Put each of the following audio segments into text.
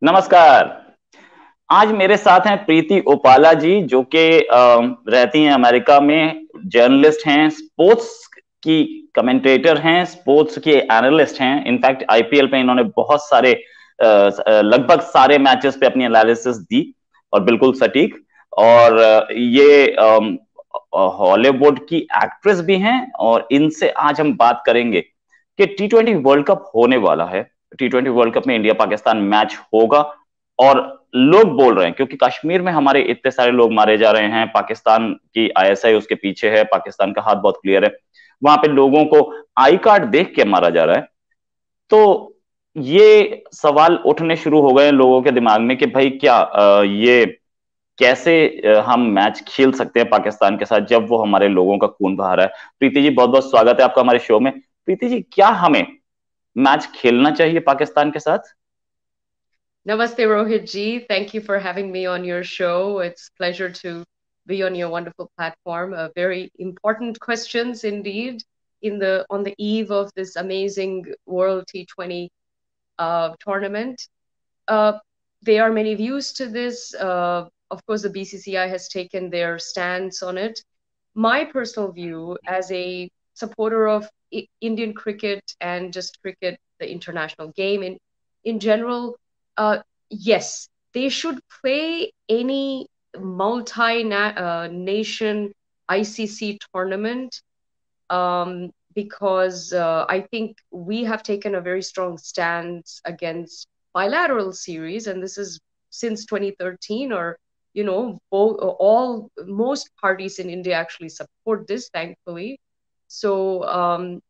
नमस्कार। आज मेरे साथ हैं प्रीति उपाला जी, जो कि रहती हैं अमेरिका में, जर्नलिस्ट हैं, स्पोर्ट्स की कमेंटेटर हैं, स्पोर्ट्स के एनालिस्ट हैं। इनफैक्ट आईपीएल पे इन्होंने बहुत सारे लगभग सारे मैचेस पे अपनी एनालिसिस दी, और बिल्कुल सटीक। और ये हॉलीवुड की एक्ट्रेस भी हैं, और इनसे आज हम बात करेंगे कि टी20 वर्ल्ड कप होने वाला है। टी20 वर्ल्ड कप में इंडिया पाकिस्तान मैच होगा, और लोग बोल रहे हैं क्योंकि कश्मीर में हमारे इतने सारे लोग मारे जा रहे हैं, पाकिस्तान की आईएसआई उसके पीछे है, पाकिस्तान का हाथ बहुत क्लियर है, वहां पे लोगों को आई कार्ड देख के मारा जा रहा है। तो ये सवाल उठने शुरू हो गए हैं लोगों के दिमाग में कि भाई क्या ये कैसे हम मैच खेल सकते हैं पाकिस्तान के साथ जब वो हमारे लोगों का खून बहा रहा है। प्रीति जी, बहुत बहुत स्वागत है आपका हमारे शो में। प्रीति जी, क्या हमें मैच खेलना चाहिए पाकिस्तान के साथ? Namaste, Rohit ji. Thank you for having me on your show. It's a pleasure to be on your wonderful platform. Very important questions indeed on the eve of this amazing World T20 tournament. Uh, there are many views to this. Of course, the BCCI has taken their stance on it. My personal view, as a supporter of Indian cricket and just cricket, the international game in general, uh, yes, they should play any multi-nation ICC tournament, because I think we have taken a very strong stance against bilateral series, and this is since 2013, or most parties in India actually support this, thankfully. So,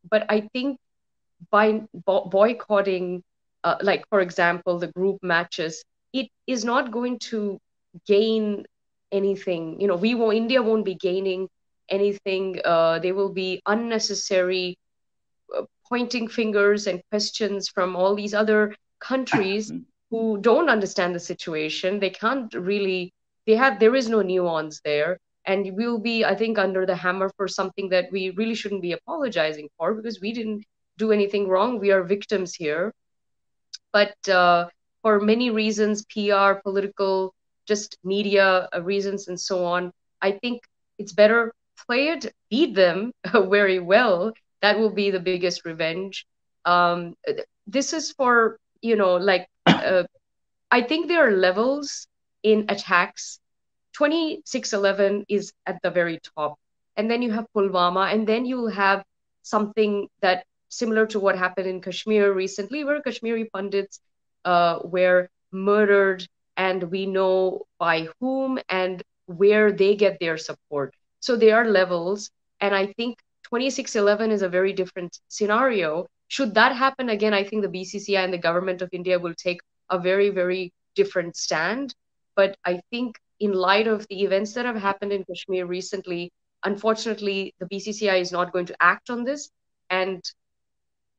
but I think by boycotting, like for example, the group matches, it is not going to gain anything. India won't be gaining anything. There will be unnecessary pointing fingers and questions from all these other countries who don't understand the situation. They can't really, there is no nuance there. And we'll be, I think, under the hammer for something that we really shouldn't be apologizing for, because we didn't do anything wrong. We are victims here. But for many reasons, PR, political, just media reasons, and so on, I think it's better play it, beat them very well. That will be the biggest revenge. This is for, like, uh, I think there are levels in attacks. 2611 is at the very top. And then you have Pulwama, and then you'll have something that similar to what happened in Kashmir recently, where Kashmiri pundits were murdered, and we know by whom and where they get their support. So there are levels, and I think 2611 is a very different scenario. Should that happen again, I think the BCCI and the government of India will take a very, very different stand. But I think in light of the events that have happened in Kashmir recently, unfortunately, the BCCI is not going to act on this. And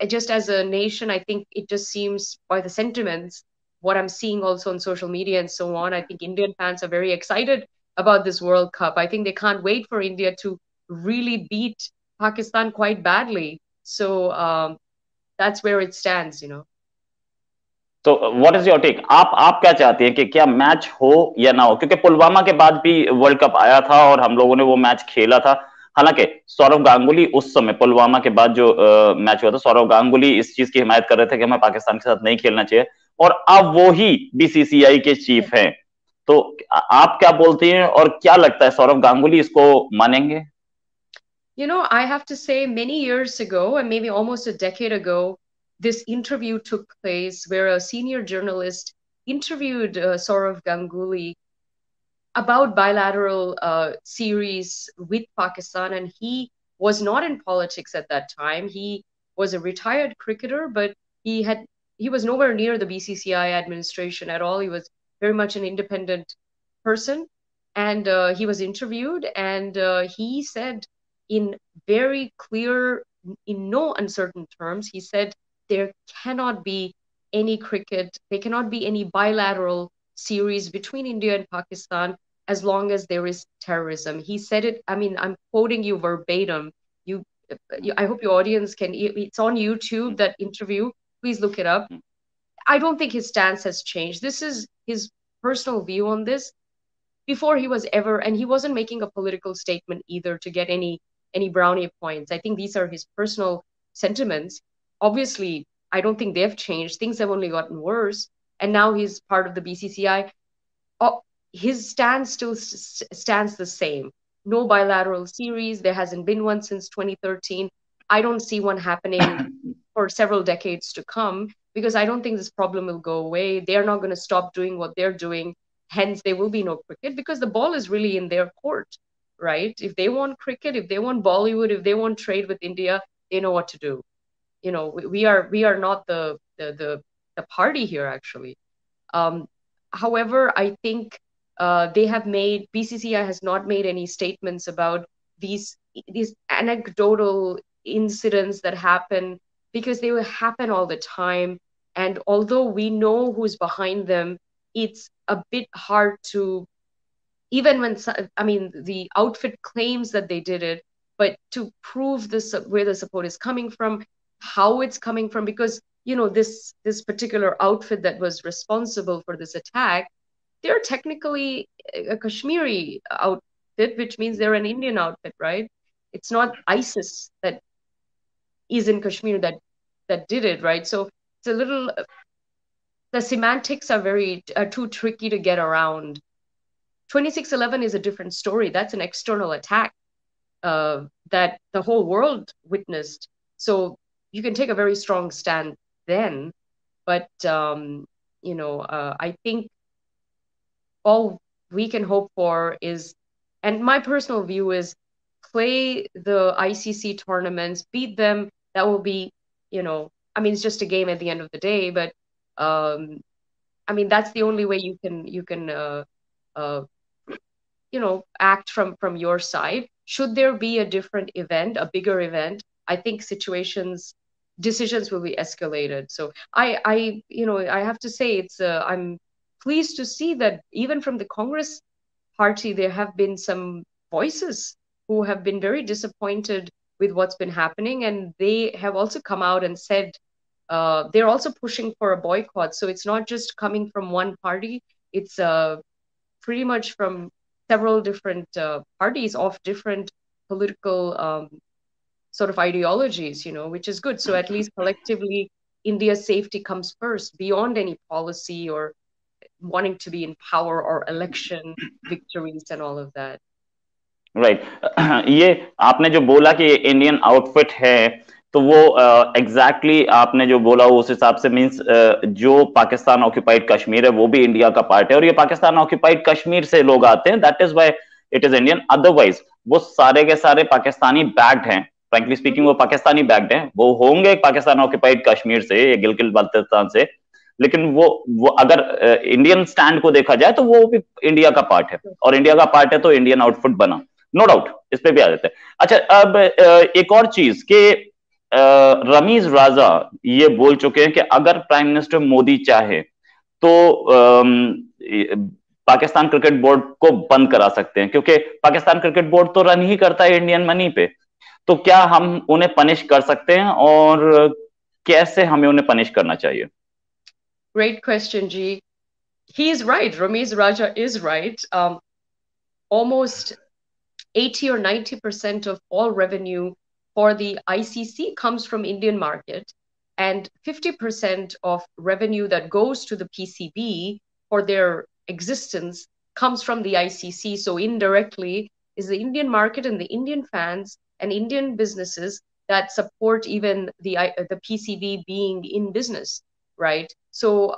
just as a nation, I think it just seems by the sentiments, what I'm seeing also on social media and so on, I think Indian fans are very excited about this World Cup. I think they can't wait for India to really beat Pakistan quite badly. So that's where it stands. तो what is your take? आप क्या चाहते हैं कि क्या match हो या ना हो? क्योंकि पुलवामा के बाद भी वर्ल्ड कप आया था और हम लोगों ने वो मैच खेला था। हालांकि सौरव गांगुली उस समय पुलवामा के बाद जो मैच हुआ था, सौरव गांगुली इस चीज की हिमायत कर रहे थे कि हमें पाकिस्तान के साथ नहीं खेलना चाहिए, और अब वो ही बीसीसीआई के चीफ हैं। तो आप क्या बोलते हैं, और क्या लगता है सौरव गांगुली इसको मानेंगे? I have to say, many years ago, and maybe almost a decade ago, this interview took place where a senior journalist interviewed Saurav Ganguly about bilateral series with Pakistan, and he was not in politics at that time. He was a retired cricketer, but he was nowhere near the BCCI administration at all. He was very much an independent person, and he was interviewed, and he said in very clear, in no uncertain terms, he said there cannot be any cricket, there cannot be any bilateral series between India and Pakistan as long as there is terrorism. He said it, I mean, I'm quoting you verbatim. I hope your audience can, it's on YouTube, that interview. Please look it up. I don't think his stance has changed. This is his personal view on this. Before he was ever, and he wasn't making a political statement either to get any brownie points. I think these are his personal sentiments. Obviously, I don't think they've changed. Things have only gotten worse. And now he's part of the BCCI. Oh, his stance still stands the same. No bilateral series. There hasn't been one since 2013. I don't see one happening for several decades to come because I don't think this problem will go away. They're not going to stop doing what they're doing. Hence, there will be no cricket because the ball is really in their court, right? If they want cricket, if they want Bollywood, if they want trade with India, they know what to do. We are not the party here actually. Um, However, I think they have made BCCI has not made any statements about these anecdotal incidents that happen because they will happen all the time. And although we know who's behind them, it's a bit hard to even when I mean the outfit claims that they did it, but to prove this where the support is coming from, how it's coming from, because this particular outfit that was responsible for this attack, they're technically a Kashmiri outfit, which means they're an Indian outfit, right? It's not ISIS that is in Kashmir that did it, right? So it's a little the semantics are too tricky to get around. 2611 is a different story. That's an external attack that the whole world witnessed. So you can take a very strong stand then, but I think all we can hope for is, and my personal view is, play the ICC tournaments, beat them. That will be, I mean, it's just a game at the end of the day, but I mean, that's the only way you can act from your side. Should there be a different event, a bigger event, I think decisions will be escalated. So I have to say I'm pleased to see that even from the Congress party there have been some voices who have been very disappointed with what's been happening, and they have also come out and said they're also pushing for a boycott. So it's not just coming from one party; it's pretty much from several different parties of different political sort of ideologies, which is good. So at least collectively, India's safety comes first beyond any policy or wanting to be in power or election victories and all of that. Right ये आपने जो बोला कि Indian outfit है, तो वो exactly आपने जो बोला उस हिसाब से मींस जो पाकिस्तान ऑक्यूपाइड कश्मीर है वो भी इंडिया का पार्ट है, और ये पाकिस्तान ऑक्यूपाइड कश्मीर से लोग आते हैं, that is why it is Indian. Otherwise वो सारे के सारे पाकिस्तानी बैक्ड हैं. फ्रैंकली स्पीकिंग वो पाकिस्तानी बैक्ड हैं. वो होंगे पाकिस्तान ऑक्यूपाइड कश्मीर से या गिलगित बाल्टिस्तान से, लेकिन वो अगर इंडियन स्टैंड को देखा जाए तो वो भी इंडिया का पार्ट है, और इंडिया का पार्ट है तो इंडियन आउटफिट बना, नो डाउट, इस पे भी आ जाते हैं. अच्छा, अब एक और चीज कि रमीज राजा ये बोल चुके हैं कि अगर प्राइम मिनिस्टर मोदी चाहे तो पाकिस्तान क्रिकेट बोर्ड को बंद करा सकते हैं, क्योंकि पाकिस्तान क्रिकेट बोर्ड तो रन ही करता है इंडियन मनी पे. तो क्या हम उन्हें पनिश कर सकते हैं, और कैसे हमें उन्हें पनिश करना चाहिए? Great question, G. He is right. Ramiz Raja is right. Almost 80 or 90% of all revenue for the ICC comes from Indian market, and 50% of revenue that goes to the PCB for their existence comes from the ICC. So indirectly is the Indian market and the Indian fans and Indian businesses that support even the PCB being in business, right? So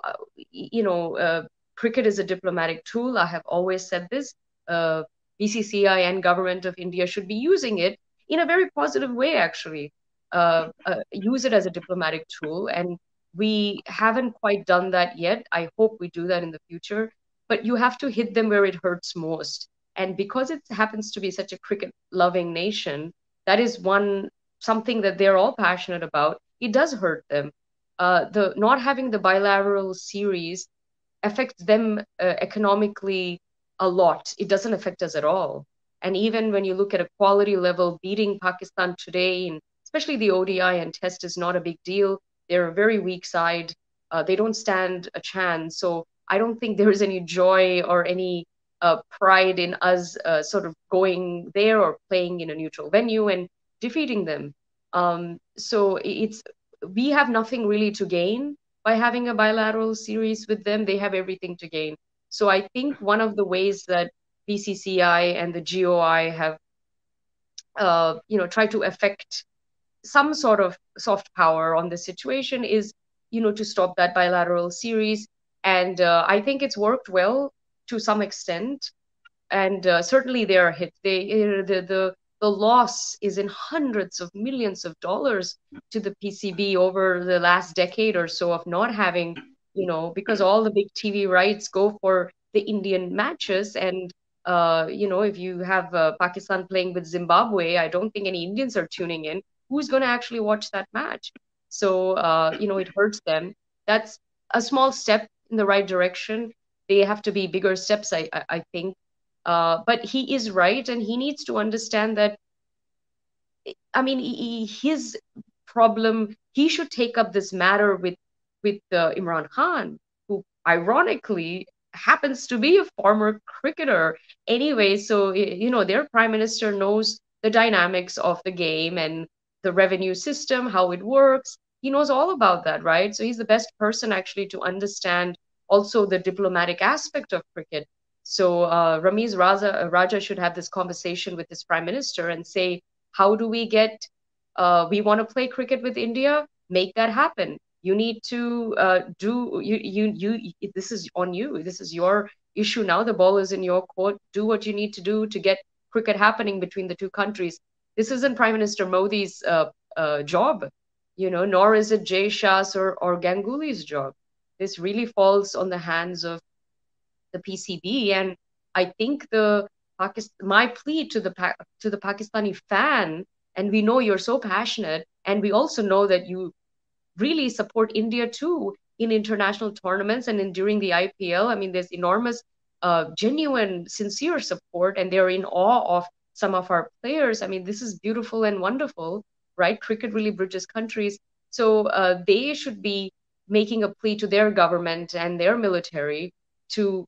cricket is a diplomatic tool. I have always said this. BCCI and government of India should be using it in a very positive way, actually. Use it as a diplomatic tool, and we haven't quite done that yet. I hope we do that in the future. But you have to hit them where it hurts most. And because it happens to be such a cricket-loving nation, that is something that they're all passionate about. It does hurt them. The not having the bilateral series affects them economically a lot. It doesn't affect us at all. And even when you look at a quality level, beating Pakistan today, and especially the ODI and Test, is not a big deal. They're a very weak side. they don't stand a chance. So I don't think there is any joy or any pride in us sort of going there or playing in a neutral venue and defeating them. So it's we have nothing really to gain by having a bilateral series with them. They have everything to gain. So I think one of the ways that BCCI and the GOI have tried to affect some sort of soft power on the situation is, to stop that bilateral series. And I think it's worked well to some extent. And certainly they are hit. The loss is in hundreds of millions of dollars to the PCB over the last decade or so of not having, because all the big TV rights go for the Indian matches. And if you have Pakistan playing with Zimbabwe, I don't think any Indians are tuning in. Who's going to actually watch that match? So it hurts them. That's a small step in the right direction. They have to be bigger steps, I think. But he is right, and he needs to understand that. I mean, his problem. He should take up this matter with Imran Khan, who ironically happens to be a former cricketer anyway. So their prime minister knows the dynamics of the game and the revenue system, how it works. He knows all about that, right? So he's the best person actually to understand also the diplomatic aspect of cricket. So Ramiz Raja should have this conversation with his prime minister and say, how do we get? We want to play cricket with India. Make that happen. You need to do you. This is on you. This is your issue now. The ball is in your court. Do what you need to do to get cricket happening between the two countries. This isn't Prime Minister Modi's job, nor is it Jay Shah's or Ganguly's job. This really falls on the hands of the PCB. And I think my plea to the Pakistani fan, and we know you're so passionate, and we also know that you really support India too in international tournaments and during the IPL. I mean, there's enormous, genuine, sincere support, and they're in awe of some of our players. I mean, this is beautiful and wonderful, right? Cricket really bridges countries. So they should be making a plea to their government and their military to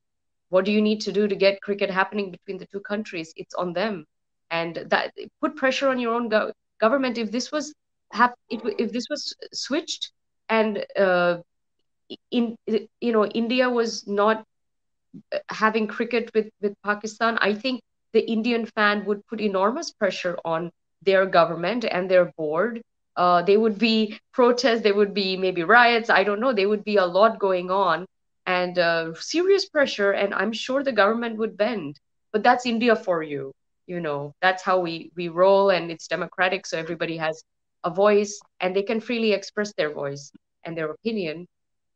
what do you need to do to get cricket happening between the two countries? It's on them, and that put pressure on your own government. If this was if this was switched and India was not having cricket with Pakistan, I think the Indian fan would put enormous pressure on their government and their board. There would be protests, there would be maybe riots, I don't know, there would be a lot going on and serious pressure, and I'm sure the government would bend. But that's India for you. That's how we roll, and it's democratic, so everybody has a voice and they can freely express their voice and their opinion.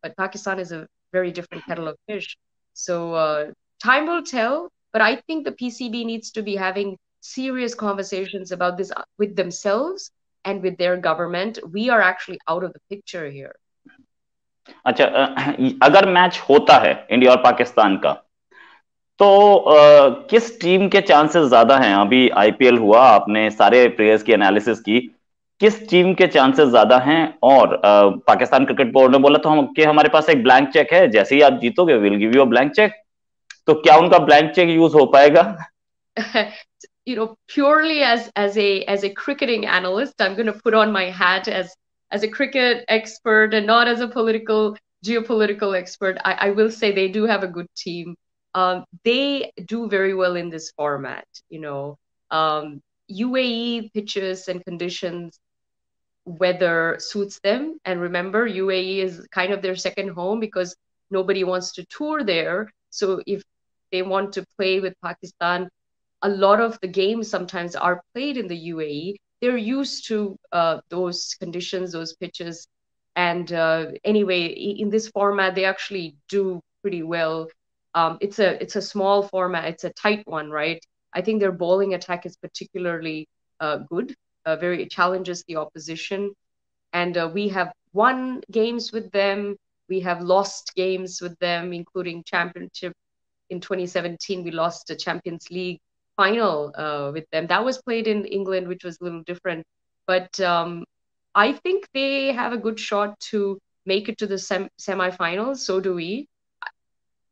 But Pakistan is a very different kettle of fish. So time will tell, but I think the PCB needs to be having serious conversations about this with themselves and with their government. We are actually out of the picture here. अच्छा, अगर match होता है India और पाकिस्तान का, तो किस team के chances ज्यादा हैं? अभी आईपीएल हुआ, आपने सारे प्लेयर्स की एनालिसिस की, किस टीम के चांसेस ज्यादा हैं? और पाकिस्तान क्रिकेट बोर्ड ने बोला तो कि हमारे पास एक ब्लैंक चेक है, जैसे ही आप जीतोगे will give you a blank cheque. तो क्या उनका ब्लैंक चेक यूज हो पाएगा? Purely as a cricketing analyst, I'm going to put on my hat as a cricket expert and not as a geopolitical expert. I will say they do have a good team. They do very well in this format. UAE pitches and conditions, weather suits them. And remember, UAE is kind of their second home because nobody wants to tour there. So if they want to play with Pakistan, a lot of the games sometimes are played in the UAE. They're used to those conditions, those pitches. And anyway, in this format, they actually do pretty well. It's a small format. It's a tight one, right? I think their bowling attack is particularly good. Very challenges the opposition. And we have won games with them. We have lost games with them, including championship. In 2017, we lost the Champions League final with them. That was played in England, which was a little different. But I think they have a good shot to make it to the semifinals. So do we.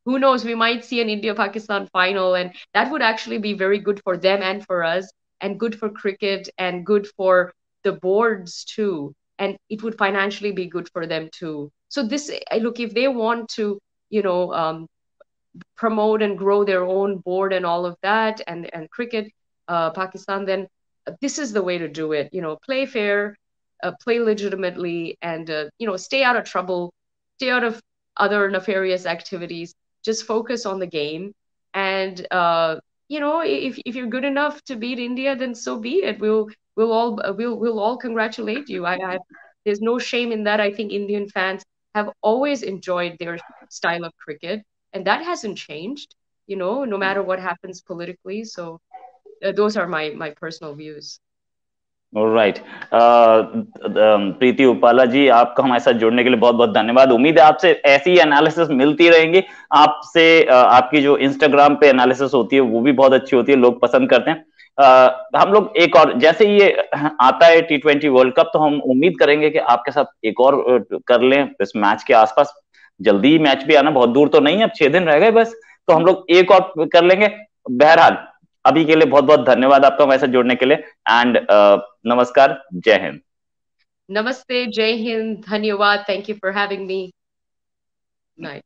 Who knows? We might see an India-Pakistan final, and that would actually be very good for them and for us, and good for cricket, and good for the boards too. And it would financially be good for them too. So this, look, if they want to, you know, promote and grow their own board and all of that, and cricket, Pakistan, then this is the way to do it. You know, play fair, play legitimately, and you know, stay out of trouble, stay out of other nefarious activities. Just focus on the game, and you know, if you're good enough to beat India, then so be it. We'll all congratulate you. There's no shame in that. I think Indian fans have always enjoyed their style of cricket, and that hasn't changed, you know, no matter what happens politically. So those are my personal views. Right. Preeti Upala ji, आपका हमारे साथ जुड़ने के लिए बहुत बहुत धन्यवाद। उम्मीद है आपसे ऐसी एनालिसिस मिलती रहेंगी। आपसे आपकी जो इंस्टाग्राम पे एनालिसिस होती है वो भी बहुत अच्छी होती है, लोग पसंद करते हैं। हम लोग एक और, जैसे ये आता है T20 वर्ल्ड कप, तो हम उम्मीद करेंगे कि आपके साथ एक और कर लें इस मैच के आसपास। जल्दी मैच भी आना, बहुत दूर तो नहीं है, अब 6 दिन रह गए बस, तो हम लोग एक और कर लेंगे। बहरहाल अभी के लिए बहुत बहुत धन्यवाद आपका हमारे साथ जुड़ने के लिए, एंड नमस्कार, जय हिंद। नमस्ते, जय हिंद, धन्यवाद, thank you for having me. Night.